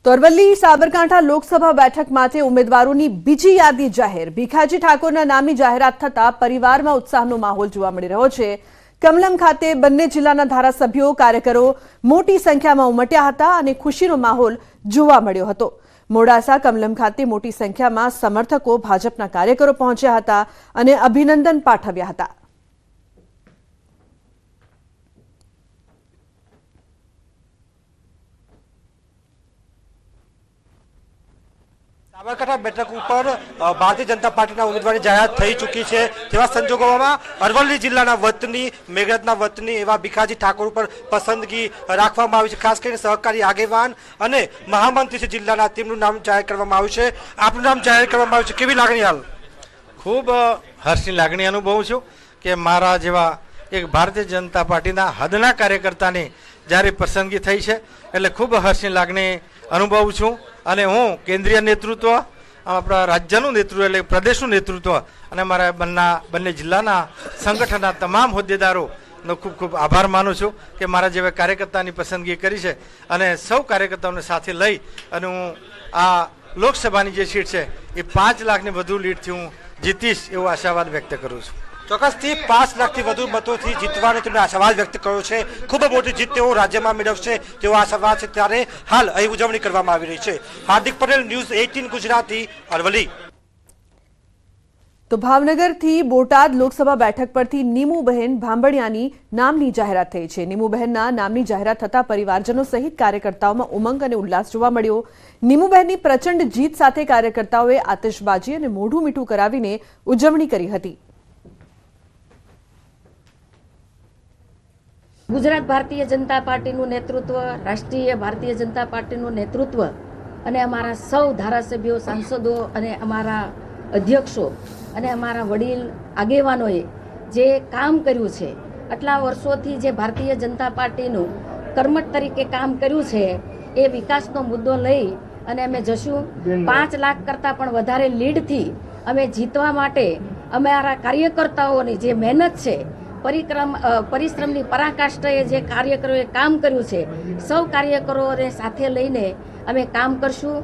તો અરવલ્લી સાબરકાંઠા લોકસભા બેઠક માટે ઉમેદવારોની બીજી યાદી જાહેર। ભીખાજી ઠાકોરના નામની જાહેરાત થતા પરિવારમાં ઉત્સાહનો માહોલ જોવા મળી રહ્યો છે। કમલમ ખાતે બંને જિલ્લાના ધારાસભ્યો કાર્યકરો મોટી સંખ્યામાં ઉમટ્યા હતા અને ખુશીનો માહોલ જોવા મળ્યો હતો। મોડાસા કમલમ ખાતે મોટી સંખ્યામાં સમર્થકો ભાજપના કાર્યકરો પહોંચ્યા હતા અને અભિનંદન પાઠવ્યા હતા। સાબરકાંઠા બેઠક ઉપર ભારતીય જનતા પાર્ટીના ઉમેદવારની જાહેરાત થઈ ચૂકી છે। તેવા સંજોગોમાં અરવલ્લી જિલ્લાના વતની મેઘરજના વતની એવા ભીખાજી ઠાકોર ઉપર પસંદગી રાખવામાં આવી છે। ખાસ કરીને સહકારી આગેવાન અને મહામંત્રી છે જિલ્લાના, તેમનું નામ જાહેર કરવામાં આવ્યું છે। આપનું નામ જાહેર કરવામાં આવ્યું છે, કેવી લાગણી હાલ? ખૂબ હર્ષની લાગણી અનુભવું છું કે મારા જેવા એક ભારતીય જનતા પાર્ટીના હદના કાર્યકર્તાની જ્યારે પસંદગી થઈ છે એટલે ખૂબ હર્ષની લાગણી અનુભવું છું। અને હું કેન્દ્રીય નેતૃત્વ, આપણા રાજ્યનું નેતૃત્વ એટલે પ્રદેશનું નેતૃત્વ અને અમારા બંને જિલ્લાના સંગઠનના તમામ હોદ્દેદારોનો ખૂબ ખૂબ આભાર માનું છું કે મારા જેવા કાર્યકર્તાની પસંદગી કરી છે અને સૌ કાર્યકર્તાઓને સાથે લઈ અને હું આ લોકસભાની જે સીટ છે એ 5 લાખની વધુ લીડથી હું જીતીશ એવો આશાવાદ વ્યક્ત કરું છું। ચોક્કસથી 5 લાખથી વધુ મતોથી જીતવાનો તેમણે આશાવાદ વ્યક્ત કર્યો છે। ખૂબ મોટી જીત તેઓ રાજ્યમાં મેળવશે તેવો આશાવાદ છે। ત્યારે હાલ અહીં ઉજવણી કરવામાં આવી રહી છે। હાર્દિક પટેલ, ન્યૂઝ 18 ગુજરાતી, અરવલ્લી। તો ભાવનગરથી બોટાદ લોકસભા બેઠક પરથી નીમુબહેન ભાંભણિયાની નામની જાહેરાત થઈ છે। નીમુબહેનના નામની જાહેરાત થતા પરિવારજનો સહિત કાર્યકર્તાઓમાં ઉમંગ અને ઉલ્લાસ જોવા મળ્યો। નીમુબહેનની પ્રચંડ જીત સાથે કાર્યકર્તાઓએ આતશબાજી અને મોઢું મીઠું કરાવીને ઉજવણી કરી હતી। ગુજરાત ભારતીય જનતા પાર્ટીનું નેતૃત્વ, રાષ્ટ્રીય ભારતીય જનતા પાર્ટીનું નેતૃત્વ અને અમારા સૌ ધારાસભ્યો, સાંસદો અને અમારા અધ્યક્ષો અને અમારા વડીલ આગેવાનોએ જે કામ કર્યું છે, આટલા વર્ષોથી જે ભારતીય જનતા પાર્ટીનું કર્મઠ તરીકે કામ કર્યું છે, એ વિકાસનો મુદ્દો લઈ અને અમે જશું। 5 લાખ કરતાં પણ વધારે લીડથી અમે જીતવા માટે અમારા કાર્યકર્તાઓની જે મહેનત છે, પરિશ્રમની પરાકાષ્ઠાએ જે કાર્યકરોએ કામ કર્યું છે, સૌ કાર્યકરોને સાથે લઈને અમે કામ કરશું।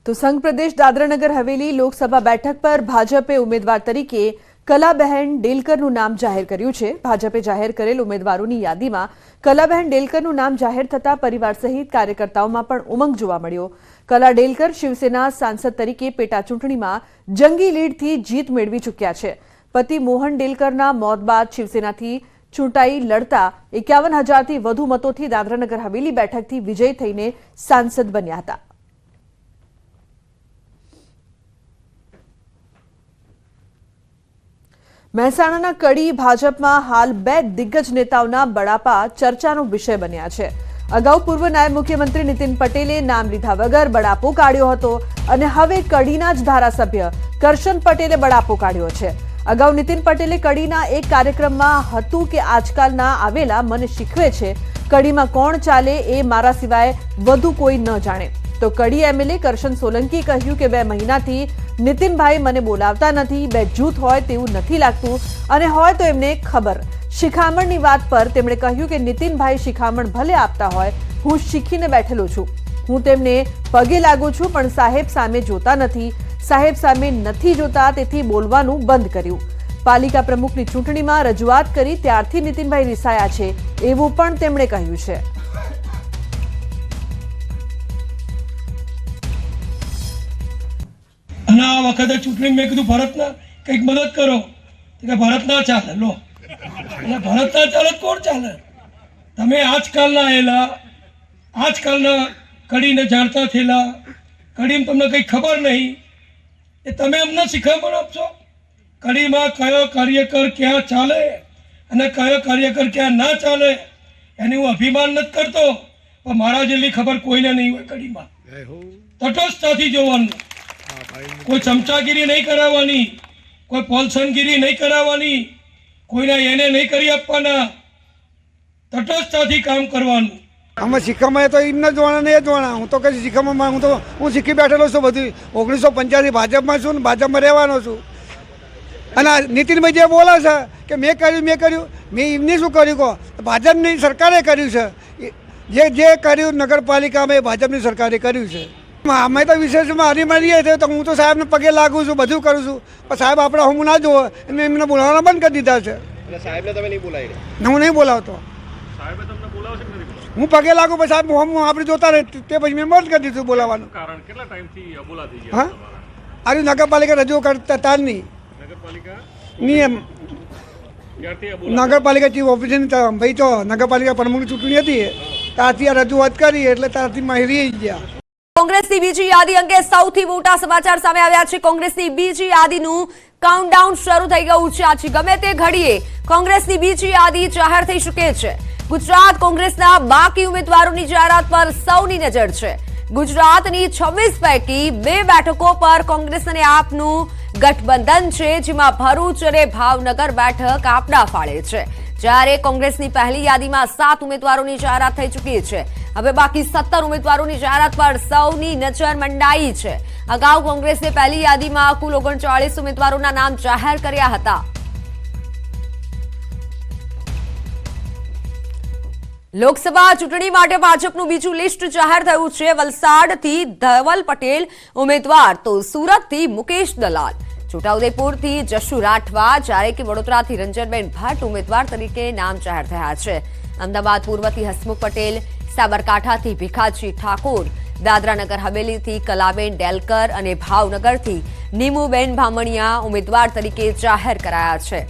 તો સંઘ પ્રદેશ દાદરાનગર હવેલી લોકસભા બેઠક પર ભાજપે ઉમેદવાર તરીકે કલાબહેન ડેલકરનું નામ જાહેર કર્યું છે। ભાજપે જાહેર કરેલ ઉમેદવારોની યાદીમાં કલાબહેન ડેલકરનું નામ જાહેર થતા પરિવાર સહિત કાર્યકર્તાઓમાં પણ ઉમંગ જોવા મળ્યો। કલા ડેલકર શિવસેના સાંસદ તરીકે પેટા ચૂંટણીમાં જંગી લીડથી જીત મેળવી ચૂક્યા છે। પતિ મોહન ડેલકરના મોત બાદ શિવસેનાથી ચૂંટાઈ લડતા 51,000થી વધુ મતોથી દાદરાનગર હવેલી બેઠકથી વિજય થઈને સાંસદ બન્યા હતા। મહેસાણાના કડી ભાજપમાં હાલ 2 દિગ્ગજ નેતાઓના બળાપા ચર્ચાનો વિષય બન્યા છે। અગાઉ પૂર્વ નાયબ મુખ્યમંત્રી નીતિન પટેલે નામ લીધા વગર બળાપો કાઢ્યો હતો અને હવે કડીના જ ધારાસભ્ય કરશન પટેલે બળાપો કાઢ્યો છે। અગાઉ નીતિન પટેલે કડીના એક કાર્યક્રમમાં હતું કે આજકાલના આવેલા મને શીખવે છે, કડીમાં કોણ ચાલે એ મારા સિવાય વધુ કોઈ ન જાણે। તો કડી એમએલએ કરશન સોલંકીએ કહ્યું કે 2 મહિનાથી નીતિનભાઈ મને બોલાવતા નથી, 2 જૂથ હોય તેવું નથી લાગતું અને હોય તો એમને ખબર। શિખામણની વાત પર તેમણે કહ્યું કે નીતિનભાઈ શિખામણ ભલે આપતા હોય, હું શીખીને બેઠેલો છું, હું તેમને પગે લાગુ છું પણ સાહેબ સામે જોતા નથી, સાહેબ સામે નથી જોતા, તેથી બોલવાનું બંધ કર્યું। પાલિકા પ્રમુખની ચૂંટણીમાં રજૂઆત કરી ત્યારથી નીતિનભાઈ રિસાયા છે એવું પણ તેમણે કહ્યું છે। અને આ વખતે ચૂંટણી મેં કીધું ભરતના કંઈક મદદ કરો, કે ભરત ના ચાલે, લો એટલે ભરત ના ચાલે કોણ ચાલે? તમે આજકાલના આવેલા, આજકાલના કડીને જાણતા થયેલા, કડીમાં તમને કંઈ ખબર નહીં, એ તમે અમને શીખવણ આપશો? કડીમાં કયો કાર્યકર ક્યાં ચાલે અને કયો કાર્યકર ક્યાં ના ચાલે એની હું અભિમાન નથી કરતો, પણ મારા જેટલી ખબર કોઈને નહીં હોય। કડીમાં તટસ્થતાથી જોવાનું, કોઈ ચમચાગીરી નહીં કરાવવાની, કોઈ પોલસનગીરી નહીં કરાવવાની, કોઈને એને નહીં કરી આપવાના, તટસ્થતાથી કામ કરવાનું। આમાં શીખવામાં તો એમને જોવાના ને એ જોવાના, હું તો કઈ શીખવામાં હું શીખી બેઠેલો છું બધું। 1985 ભાજપમાં છું ને ભાજપમાં રહેવાનો છું। અને નીતિનભાઈ જે બોલે છે કે મેં કર્યું, મેં એમને શું કર્યું કહો? ભાજપની સરકારે કર્યું છે। જે કર્યું નગરપાલિકામાં એ ભાજપની સરકારે કર્યું છે. અમે તો વિશેષમાં હરીમરીએ છીએ તો હું તો સાહેબને પગે લાગુ છું, બધું કરું છું, પણ સાહેબ આપણે હું ના જોવો અને એમને બોલાવવાના બંધ કરી દીધા છે. સાહેબને તમે નહીં બોલાવી? હું નહીં બોલાવતો. હું પગે લાગુ પછી સાહેબ હું આપણે જોતા રહે તે પછી મેં બંધ કરી દીધું બોલાવવાનું. કારણ કેટલા ટાઈમથી અબોલા થઈ ગયા? હા, આજે નગરપાલિકા રજૂ કરતા તારની નિયમ નગરપાલિકા ચીફ ઓફિસરની ભાઈ તો નગરપાલિકા પ્રમુખની ચૂંટણી હતી ત્યારથી આ રજૂઆત કરી એટલે ત્યારથી માહિતી ગયા. કોંગ્રેસની બીજી યાદી અંગે સૌથી મોટા સમાચાર સામે આવ્યા છે. કોંગ્રેસની બીજી યાદીનું કાઉન્ટડાઉન શરૂ થઈ ગયું છે. આજે ગમે તે ઘડીએ કોંગ્રેસની બીજી યાદી જાહેર થઈ શકે છે. ગુજરાત કોંગ્રેસના બાકી ઉમેદવારોની જાહેરાત પર સૌની નજર છે. ગુજરાતની 26 પૈકી 2 બેઠકો પર કોંગ્રેસ અને આપનું ગઠબંધન છે, જેમાં ભરૂચ અને ભાવનગર બેઠક આપના ફાળે છે. જ્યારે કોંગ્રેસની પહેલી યાદીમાં 7 ઉમેદવારોની જાહેરાત થઈ ચૂકી છે. હવે બાકી 17 ઉમેદવારોની જાહેરાત પર સૌની નજર મંડાઈ છે. અગાઉ કોંગ્રેસે પહેલી યાદીમાં કુલ 39 ઉમેદવારોના નામ જાહેર કર્યા હતા. લોકસભા ચૂંટણી માટે ભાજપનું બીજું લિસ્ટ જાહેર થયું છે. વલસાડથી ધવલ પટેલ ઉમેદવાર તો સુરતથી મુકેશ દલાલ, છોટાઉદેપુરથી જશુ રાઠવા, જ્યારે કે વડોદરાથી રંજનબેન ભટ્ટ ઉમેદવાર તરીકે નામ જાહેર થયા છે. અમદાવાદ પૂર્વથી હસમુખ પટેલ, સાબરકાંઠાથી ભીખાજી ઠાકોર, દાદરાનગર હવેલીથી કલાબેન ડેલકર અને ભાવનગરથી નીમુબેન ભામણિયા ઉમેદવાર તરીકે જાહેર કરાયા છે.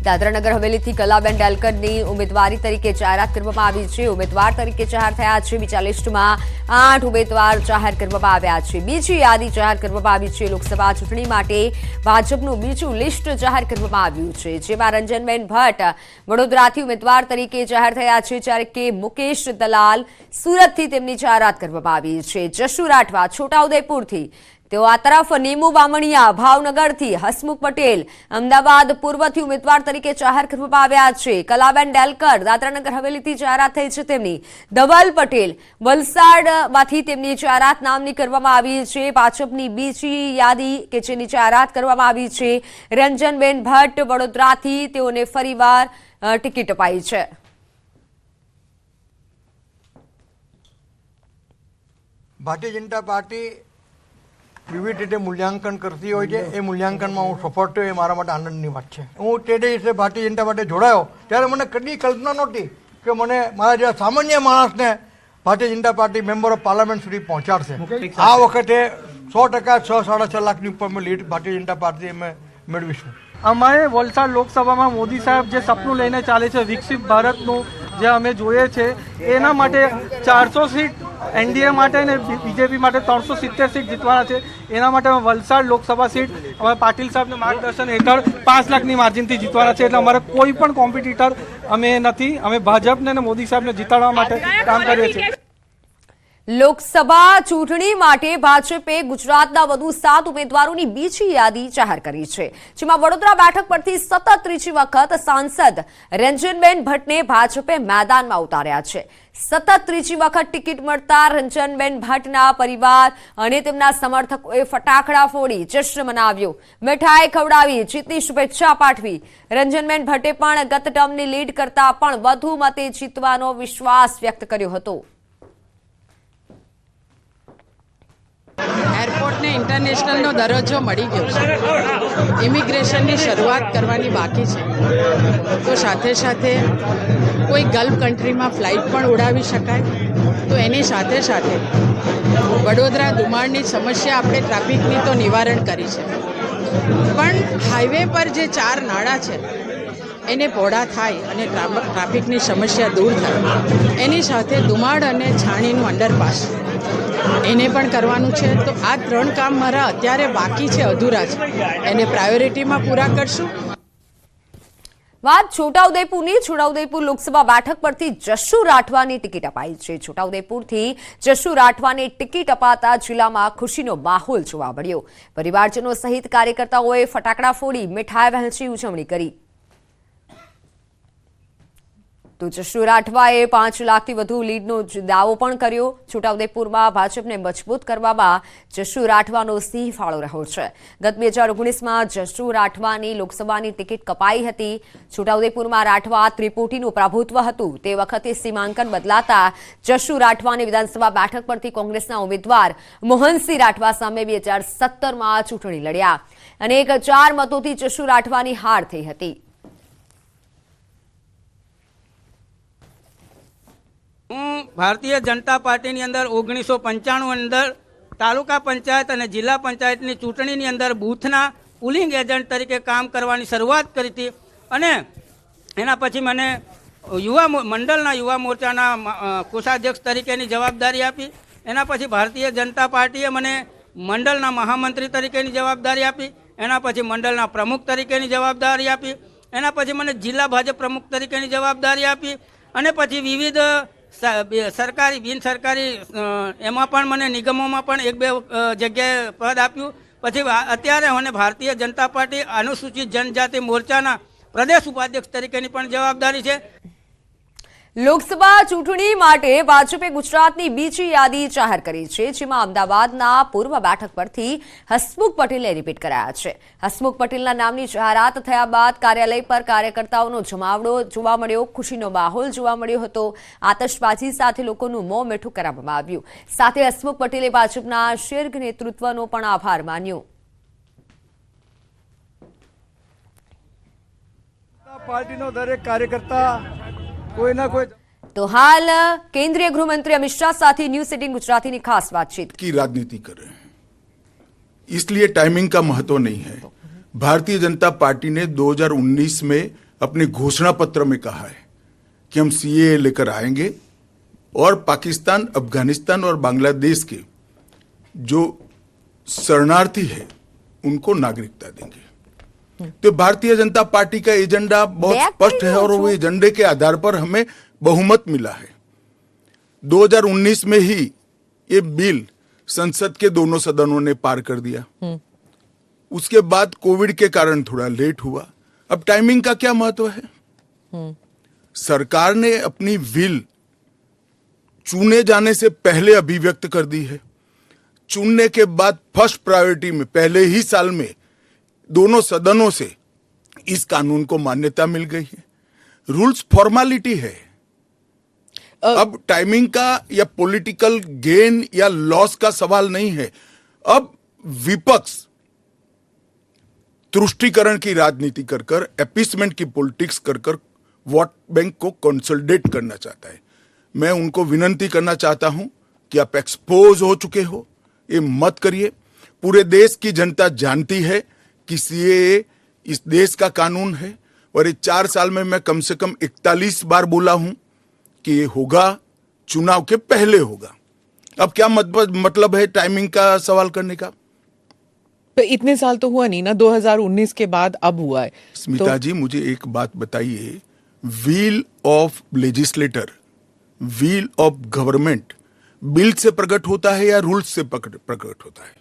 દાદરાનગર હવેલીથી કલાબેન ડેલકરની ઉમેદવારી તરીકે જાહેરાત કરવામાં આવી છે. ઉમેદવાર તરીકે જાહેર થયા છે. બીજા લિસ્ટમાં 8 ઉમેદવાર જાહેર કરવામાં આવ્યા છે. બીજી યાદી જાહેર કરવામાં આવી છે. લોકસભા ચૂંટણી માટે ભાજપનું બીજું લિસ્ટ જાહેર કરવામાં આવ્યું છે, જેમાં રંજનબેન ભટ્ટ વડોદરાથી ઉમેદવાર તરીકે જાહેર થયા છે, જ્યારે કે મુકેશ દલાલ સુરતથી તેમની જાહેરાત કરવામાં આવી છે. જશુ રાઠવા છોટાઉદેપુરથી, તેઓ આ તરફ નીમુ બામણિયા ભાવનગરથી, હસમુખ પટેલ અમદાવાદ પૂર્વથી ઉમેદવાર તરીકે જાહેર કરવામાં આવ્યા છે. કલાબેન ડેલકર દાદરાનગર હવેલીથી જાહેરાત થઈ છે તેમની. ધવલ પટેલ વલસાડમાંથી તેમની જાહેરાત નામની કરવામાં આવી છે. ભાજપની બીજી યાદી કે જેની જાહેરાત કરવામાં આવી છે. રંજનબેન ભટ્ટ વડોદરાથી, તેઓને ફરીવાર ટિકિટ અપાઈ છે. ભારતીય જનતા પાર્ટી વિવિધ રીતે મૂલ્યાંકન કરતી હોય છે. એ મૂલ્યાંકનમાં હું સફળ થયો એ મારા માટે આનંદની વાત છે. હું તે દિવસે ભારતીય જનતા પાર્ટી જોડાયો ત્યારે મને કદી કલ્પના નહોતી કે મને મારા જેવા સામાન્ય માણસને Bharatiya Janata party member of parliament સુધી પહોંચાડશે. આ વખતે 100% 6-6.5 લાખની ઉપર મેં લીડ ભારતીય જનતા પાર્ટી અમે મેળવીશું. અમારે વલસાડ લોકસભામાં મોદી સાહેબ જે સપનું લઈને ચાલે છે વિકસિત ભારતનું, જે અમે જોઈએ છે એના માટે 400 સીટ એનડીએ માટે અને બીજેપી માટે 370 સીટ જીતવાના છે. એના માટે અમે વલસાડ લોકસભા સીટ અમે પાટીલ સાહેબના માર્ગદર્શન હેઠળ 5 લાખની માર્જિનથી જીતવાના છે. એટલે અમારે કોઈ પણ કોમ્પિટિટર અમે નથી. અમે ભાજપને અને મોદી સાહેબને જીતાડવા માટે કામ કરીએ છીએ. લોકસભા ચૂંટણી માટે ભાજપે ગુજરાતના વધુ 7 ઉમેદવારોની બીજી યાદી જાહેર કરી છે, જેમાં વડોદરા બેઠક પરથી સતત ત્રીજી વખત સાંસદ રંજનબેન ભટ્ટને ભાજપે મેદાનમાં ઉતાર્યા છે. સતત ત્રીજી વખત ટિકિટ મળતા રંજનબેન ભટ્ટના પરિવાર અને તેમના સમર્થકોએ ફટાકડા ફોડી જશ્ન મનાવ્યો, મીઠાઈ ખવડાવી, જીતની શુભેચ્છા પાઠવી. રંજનબેન ભટ્ટે પણ ગત ટર્મની લીડ કરતા પણ વધુ મતે જીતવાનો વિશ્વાસ વ્યક્ત કર્યો હતો. એરપોર્ટને ઇન્ટરનેશનલનો દરજ્જો મળી ગયો છે. ઇમિગ્રેશનની શરૂઆત કરવાની બાકી છે, તો સાથે સાથે કોઈ ગલ્ફ કન્ટ્રીમાં ફ્લાઇટ પણ ઉડાવી શકાય. તો એની સાથે સાથે વડોદરા દુમાળની સમસ્યા આપણે ટ્રાફિકની તો નિવારણ કરી છે, પણ હાઈવે પર જે 4 નાળા છે એને પહોળા થાય અને ટ્રાફિકની સમસ્યા દૂર થાય. એની સાથે દુમાળ અને છાણીનું અંડરપાસ એને પણ કરવાનું છે. તો આ 3 કામ મારા અત્યારે બાકી છે, અધૂરા છે, એને પ્રાયોરિટીમાં પૂરા કરશું. વાત છોટાઉદેપુરની. છોટાઉદેપુર લોકસભા બેઠક પરથી જશુ રાઠવાની ટિકિટ અપાઈ છે. છોટાઉદેપુરથી જશુ રાઠવાને ટિકિટ અપાતા જિલ્લામાં ખુશીનો માહોલ જોવા મળ્યો. પરિવારજનો સહિત કાર્યકર્તાઓએ ફટાકડા ફોડી મીઠાઈ વહેંચી ઉજવણી કરી. તો જશુ રાઠવાએ 5 લાખથી વધુ લીડનો દાવો પણ કર્યો. છોટાઉદેપુરમાં ભાજપને મજબૂત કરવામાં જશુ રાઠવાનો સિંહ ફાળો રહ્યો છે. ગત 2019માં જશુ રાઠવાની લોકસભાની ટિકિટ કપાઈ હતી. છોટાઉદેપુરમાં રાઠવા ત્રિપુટીનું પ્રભુત્વ હતું. તે વખતે સીમાંકન બદલાતા જશુ રાઠવાની વિધાનસભા બેઠક પરથી કોંગ્રેસના ઉમેદવાર મોહનસિંહ રાઠવા સામે 2017માં ચૂંટણી લડ્યા અને 1000 મતોથી જશુ રાઠવાની હાર થઈ હતી. હું ભારતીય જનતા પાર્ટીની અંદર 1995 અંદર તાલુકા પંચાયત અને જિલ્લા પંચાયતની ચૂંટણીની અંદર બૂથના પુલિંગ એજન્ટ તરીકે કામ કરવાની શરૂઆત કરી હતી અને એના પછી મને મંડળના યુવા મોરચાના કોષાધ્યક્ષ તરીકેની જવાબદારી આપી. એના પછી ભારતીય જનતા પાર્ટીએ મને મંડળના મહામંત્રી તરીકેની જવાબદારી આપી. એના પછી મંડળના પ્રમુખ તરીકેની જવાબદારી આપી. એના પછી મને જિલ્લા ભાજપ પ્રમુખ તરીકેની જવાબદારી આપી અને પછી વિવિધ સરકારી બિન સરકારી એમાં પણ મને નિગમોમાં પણ 1-2 જગ્યાએ પદ આપ્યું. પછી અત્યારે મને ભારતીય જનતા પાર્ટી અનુસૂચિત જનજાતિ મોરચાના પ્રદેશ ઉપાધ્યક્ષ તરીકેની પણ જવાબદારી છે. લોકસભા ચૂંટણી માટે ભાજપે ગુજરાતની બીજી યાદી જાહેર કરી છે, જેમાં અમદાવાદના પૂર્વ બેઠક પરથી હસમુખ પટેલને રિપીટ કરાયા છે. હસમુખ પટેલના નામની જાહેરાત થયા બાદ કાર્યાલય પર કાર્યકર્તાઓનો જમાવડો જોવા મળ્યો. ખુશીનો માહોલ જોવા મળ્યો હતો. આતશબાજી સાથે લોકોનું મોં મીઠું કરાવવામાં આવ્યું. સાથે હસમુખ પટેલે ભાજપના શીર્ષ નેતૃત્વનો પણ આભાર માન્યો. પાર્ટીનો દરેક કાર્યકર્તા तो हाल केंद्रीय गृह मंत्री अमित शाह साथ न्यूज 18 गुजराती की खास बातचीत की राजनीति कर रहे हैं, इसलिए टाइमिंग का महत्व नहीं है. भारतीय जनता पार्टी ने 2019 में अपने घोषणा पत्र में कहा है कि हम सीएए लेकर आएंगे और पाकिस्तान, अफगानिस्तान और बांग्लादेश के जो शरणार्थी है उनको नागरिकता देंगे. तो भारतीय जनता पार्टी का एजेंडा बहुत स्पष्ट है और वो एजेंडे के आधार पर हमें बहुमत मिला है. 2019 में ही ये बिल संसद के दोनों सदनों ने पार कर दिया. उसके बाद कोविड के कारण थोड़ा लेट हुआ. अब टाइमिंग का क्या महत्व है? सरकार ने अपनी विल चुने जाने से पहले अभिव्यक्त कर दी है. चुनने के बाद फर्स्ट प्रायोरिटी में पहले ही साल में दोनों सदनों से इस कानून को मान्यता मिल गई है. रूल्स फॉर्मेलिटी है. अब टाइमिंग का या पॉलिटिकल गेन या लॉस का सवाल नहीं है. अब विपक्ष तुष्टीकरण की राजनीति कर एपीसमेंट की पॉलिटिक्स कर वोट बैंक को कंसोलिडेट करना चाहता है. मैं उनको विनती करना चाहता हूं कि आप एक्सपोज हो चुके हो, ये मत करिए. पूरे देश की जनता जानती है कि सीएए इस देश का कानून है और ये 4 साल में मैं कम से कम 41 बार बोला हूं कि ये होगा, चुनाव के पहले होगा. अब क्या मतलब है टाइमिंग का सवाल करने का? तो इतने साल तो हुआ नहीं ना, 2019 के बाद अब हुआ है. स्मिता जी मुझे एक बात बताइए, wheel of legislator, wheel of government bill से प्रकट होता है या रूल्स से प्रकट होता है?